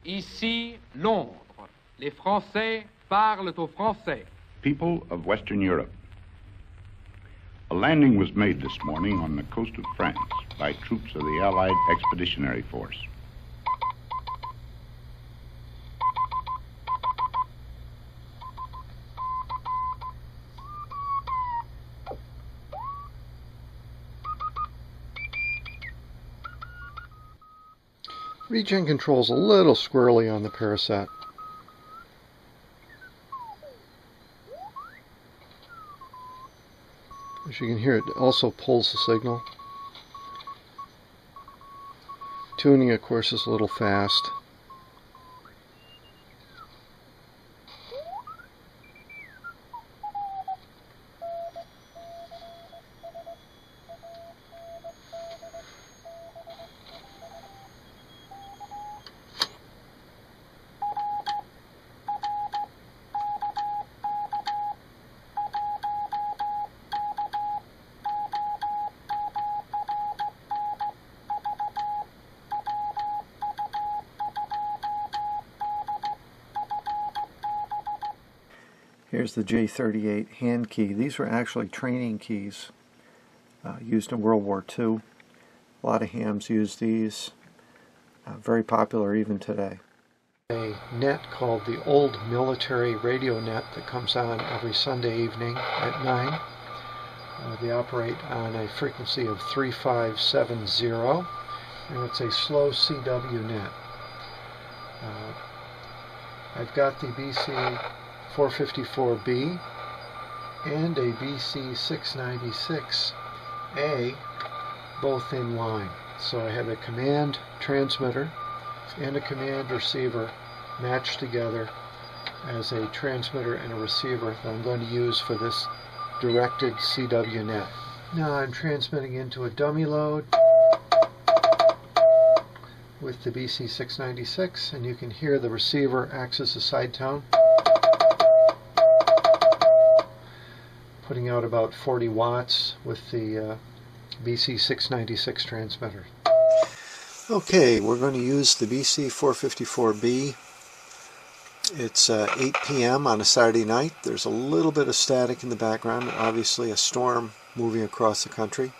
Ici, Londres. Les Français parlent au français. People of Western Europe. A landing was made this morning on the coast of France by troops of the Allied Expeditionary Force. Regen control's a little squirrely on the PARASET. As you can hear, it also pulls the signal. Tuning, of course, is a little fast. Here's the J38 hand key. These were actually training keys used in World War II. A lot of hams use these. Very popular even today. A net called the Old Military Radio Net that comes on every Sunday evening at 9. They operate on a frequency of 3570, and it's a slow CW net. I've got the BC 454B and a BC 696A both in line. So I have a command transmitter and a command receiver matched together as a transmitter and a receiver that I'm going to use for this directed CW net. Now I'm transmitting into a dummy load with the BC 696, and you can hear the receiver acts as a side tone, putting out about 40 watts with the BC 696 transmitter. Okay, we're going to use the BC 454B. It's 8 p.m. on a Saturday night. There's a little bit of static in the background, obviously a storm moving across the country.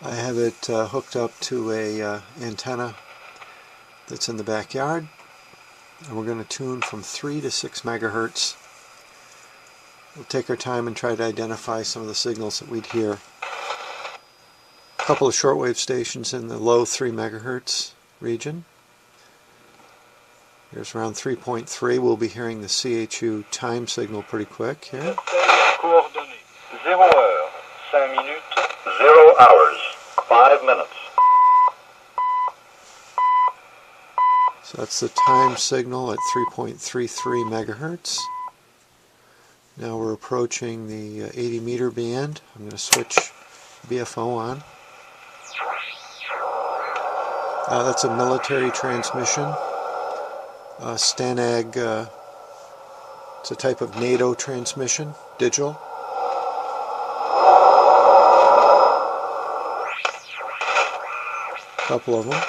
I have it hooked up to a antenna that's in the backyard, and we're going to tune from 3 to 6 megahertz. We'll take our time and try to identify some of the signals that we'd hear. A couple of shortwave stations in the low 3 megahertz region. Here's around 3.3. We'll be hearing the CHU time signal pretty quick here. Coordonnées 0 heure, 5 minutes, 0 hours, 5 minutes. So that's the time signal at 3.33 megahertz. Now we're approaching the 80 meter band. I'm going to switch BFO on. That's a military transmission. STANAG, it's a type of NATO transmission, digital. A couple of them.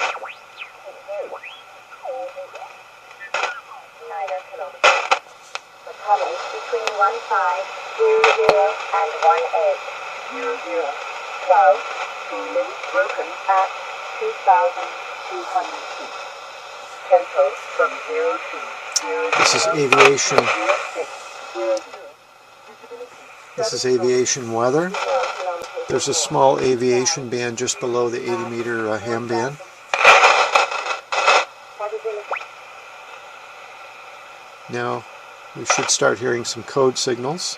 Between 1500 and 1800. Cloud, feeling broken at 2,200 feet. Tempo from 0 to 0. This is aviation. This is aviation weather. There's a small aviation band just below the 80 meter ham band. Now we should start hearing some code signals.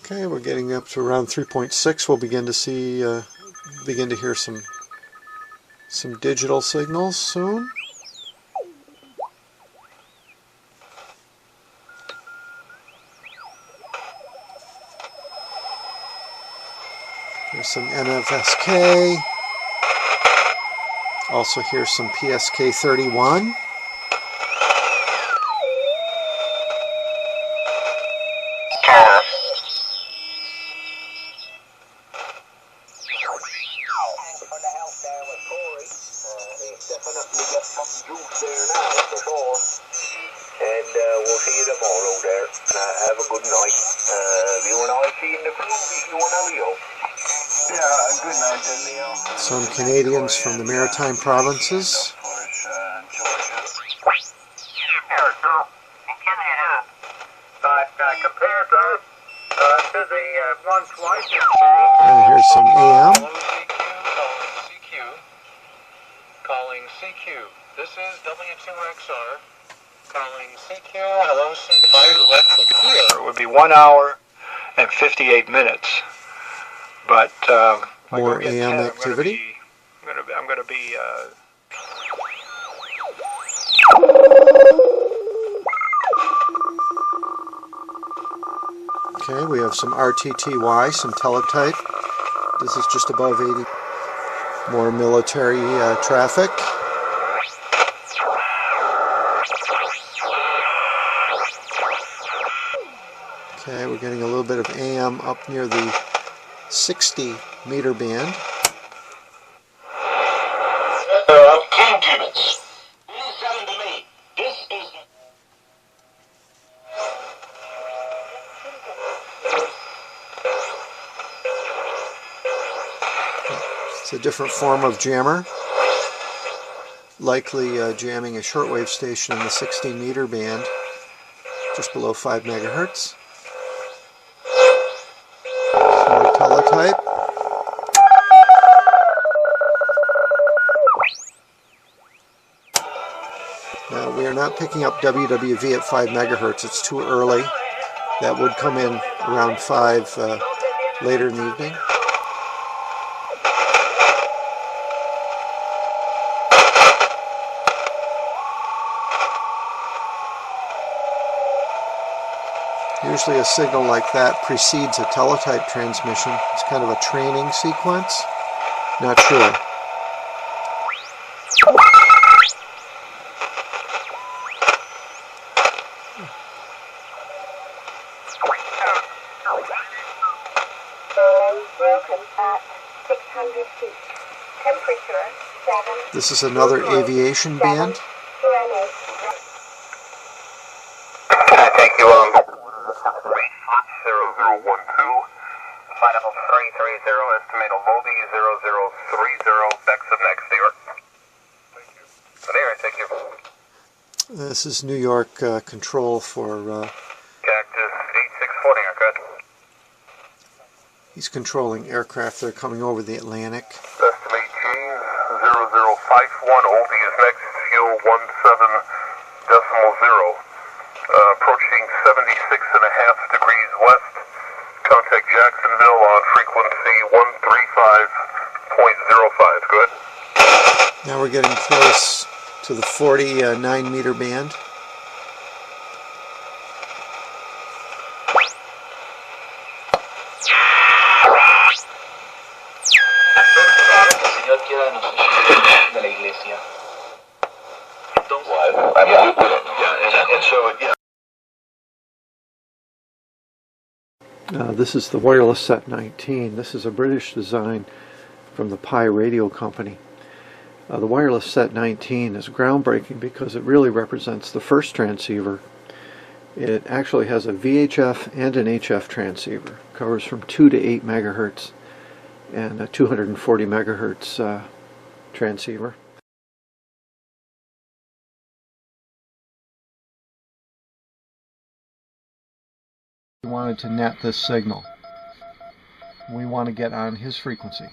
Okay, we're getting up to around 3.6. We'll begin to see, begin to hear some digital signals soon. Here's some NFSK. Also here's some PSK 31. definitely get some juice there now, for sure. And we'll see you tomorrow there. Have a good night. You and I see in the groove, you and Leo. Yeah, good night then, Leo. Some Canadians from the Maritime provinces. Compared to the one twice. And here's some AM. Calling CQ. This is W2XR. Calling CQ. Hello, CQ. Left from here. It would be 1 hour and 58 minutes. But More AM activity. I'm going to be. Okay, we have some RTTY, some teletype. This is just above 80. More military traffic. Okay, we're getting a little bit of AM up near the 60 meter band. 10 qubits. 7 to me. This is... It's a different form of jammer, likely jamming a shortwave station in the 60 meter band, just below 5 megahertz. More teletype. Now we are not picking up WWV at 5 megahertz, it's too early. That would come in around 5 later in the evening. Usually a signal like that precedes a teletype transmission. It's kind of a training sequence. Not sure. Broken at 600 feet. Temperature 7. This is another aviation band. Thank you, 0012, flight level 330, estimate of Volby 0030, next of next, New Thank you. There, thank you. This is New York control for... Cactus 8640, good. He's controlling aircraft that are coming over the Atlantic. Estimate G 0051, Volby is next, fuel 17.0. Approaching 76.5 degrees west. Contact Jacksonville on frequency 135.05. Go ahead. Now we're getting close to the 49 meter band. This is the Wireless Set 19. This is a British design from the Pi Radio Company. The Wireless Set 19 is groundbreaking because it really represents the first transceiver. It actually has a VHF and an HF transceiver. It covers from 2 to 8 megahertz and a 240 megahertz transceiver. We wanted to net this signal. We want to get on his frequency.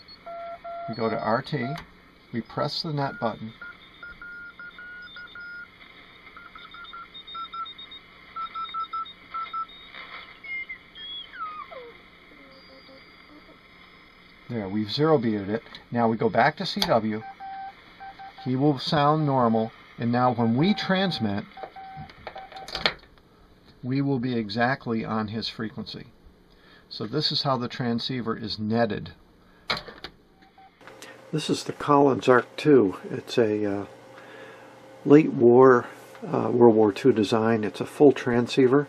We go to RT, we press the net button, there, we've zero beated it. Now we go back to CW, he will sound normal, and now when we transmit, we will be exactly on his frequency. So this is how the transceiver is netted. This is the Collins Arc II. It's a late war World War II design. It's a full transceiver.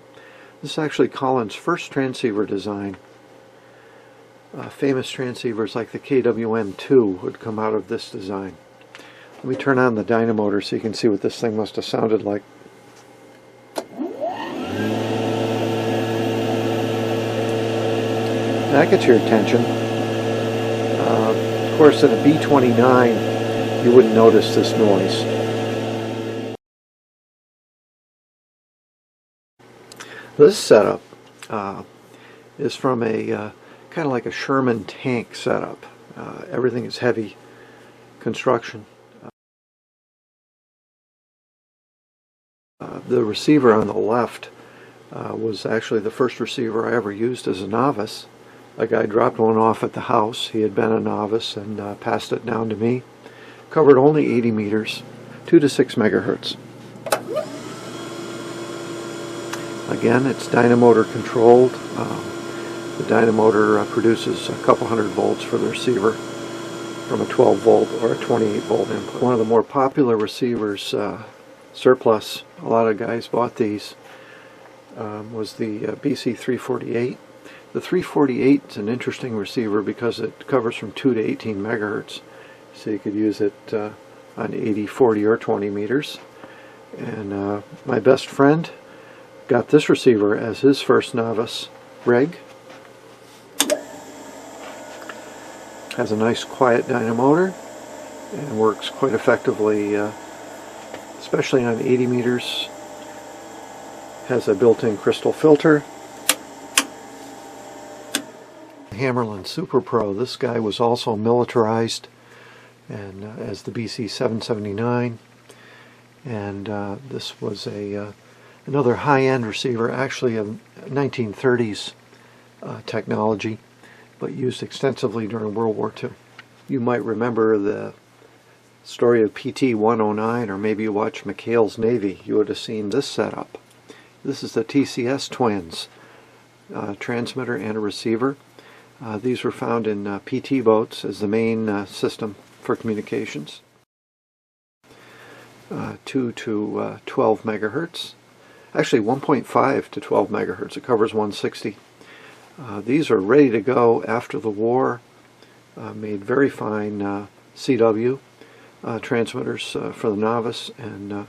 This is actually Collins' first transceiver design. Famous transceivers like the KWM-2 would come out of this design. Let me turn on the dynamotor so you can see what this thing must have sounded like. That gets your attention. Of course, in a B-29, you wouldn't notice this noise. This setup is from a kind of like a Sherman tank setup. Everything is heavy construction. The receiver on the left was actually the first receiver I ever used as a novice. A guy dropped one off at the house. He had been a novice and passed it down to me. Covered only 80 meters, 2 to 6 megahertz. Again, it's dynamotor controlled. The dynamotor produces a couple hundred volts for the receiver from a 12 volt or a 28 volt input. One of the more popular receivers, surplus, a lot of guys bought these, was the BC348. The 348 is an interesting receiver because it covers from 2 to 18 megahertz. So you could use it on 80, 40, or 20 meters. And my best friend got this receiver as his first novice rig. Has a nice quiet dynamotor and works quite effectively, especially on 80 meters. Has a built-in crystal filter. Hammerland Super Pro, this guy was also militarized and as the BC779, and this was another high-end receiver, actually a 1930s technology, but used extensively during World War II. You might remember the story of PT-109, or maybe you watched McHale's Navy. You would have seen this setup. This is the TCS twins, transmitter and a receiver. These were found in PT boats as the main system for communications. 2 to 12 megahertz. Actually 1.5 to 12 megahertz. It covers 160. These are ready to go after the war. Made very fine CW transmitters for the novice, and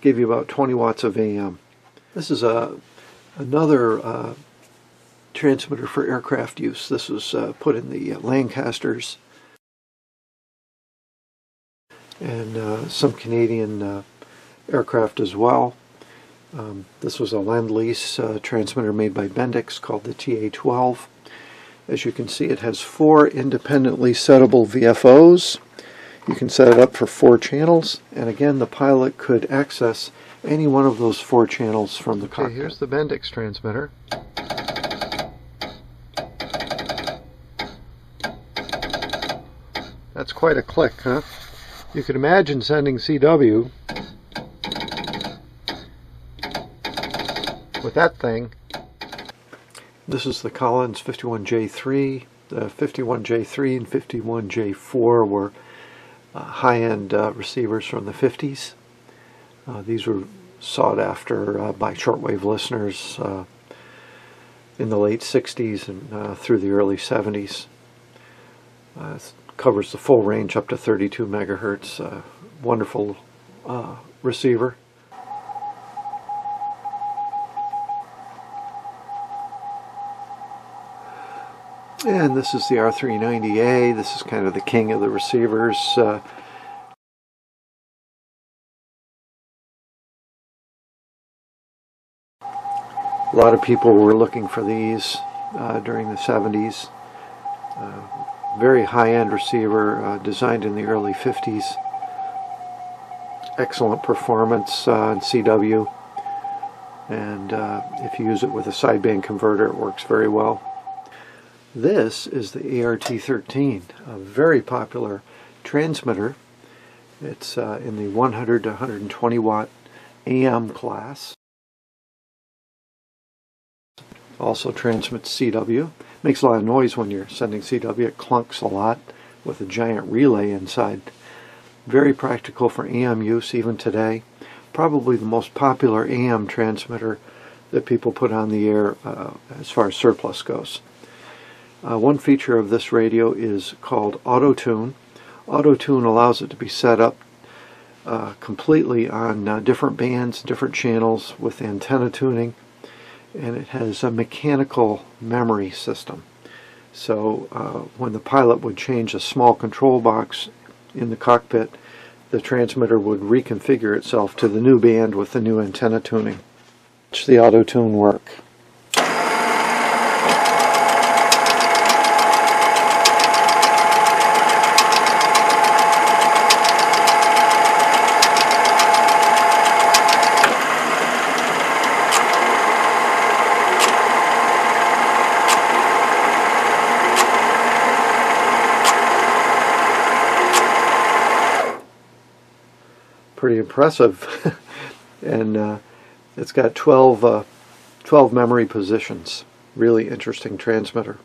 give you about 20 watts of AM. This is another transmitter for aircraft use. This was put in the Lancasters and some Canadian aircraft as well. This was a Lend-Lease transmitter made by Bendix called the TA-12. As you can see, it has 4 independently settable VFOs. You can set it up for 4 channels, and again the pilot could access any one of those 4 channels from the cockpit. Okay, here's the Bendix transmitter. That's quite a click, huh? You could imagine sending CW with that thing. This is the Collins 51J3. The 51J3 and 51J4 were high-end receivers from the 50s. These were sought after by shortwave listeners in the late 60s and through the early 70s. Covers the full range up to 32 megahertz. Wonderful receiver. And this is the R390A. This is kind of the king of the receivers. A lot of people were looking for these during the 70s. Very high-end receiver, designed in the early 50s. Excellent performance in CW. And if you use it with a sideband converter, it works very well. This is the ART-13, a very popular transmitter. It's in the 100 to 120 watt AM class. Also transmits CW. Makes a lot of noise when you're sending CW. It clunks a lot with a giant relay inside. Very practical for AM use even today. Probably the most popular AM transmitter that people put on the air as far as surplus goes. One feature of this radio is called auto-tune. Auto-tune allows it to be set up completely on different bands, different channels with antenna tuning, and it has a mechanical memory system. So when the pilot would change a small control box in the cockpit, the transmitter would reconfigure itself to the new band with the new antenna tuning. Watch the auto-tune work. Pretty impressive. And it's got 12 memory positions. Really interesting transmitter.